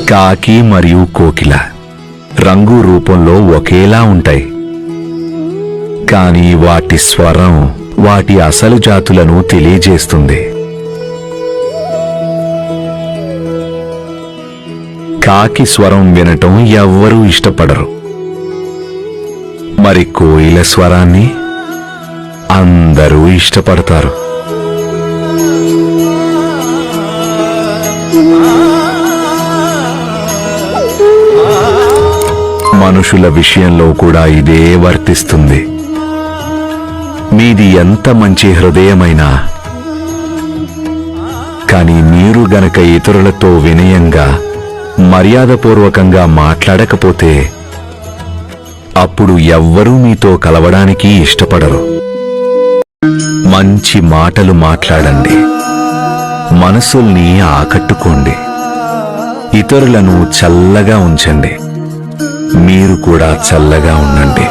కాకి మరియు కోకిల రంగు రూపంలో ఒకేలా ఉంటాయి, కానీ వాటి స్వరం వాటి అసలు జాతులను తెలియజేస్తుంది. కాకి స్వరం వినటం ఎవ్వరూ ఇష్టపడరు, మరి కోయిల స్వరాన్ని అందరూ ఇష్టపడతారు. మనుషుల విషయంలో కూడా ఇదే వర్తిస్తుంది. మీది ఎంత మంచి హృదయమైనా, కానీ మీరు గనక ఇతరులతో వినయంగా మర్యాదపూర్వకంగా మాట్లాడకపోతే అప్పుడు ఎవ్వరూ మీతో కలవడానికి ఇష్టపడరు. మంచి మాటలు మాట్లాడండి, మనసుల్ని ఆకట్టుకోండి, ఇతరులను చల్లగా ఉంచండి, మీరు కూడా చల్లగా ఉండండి.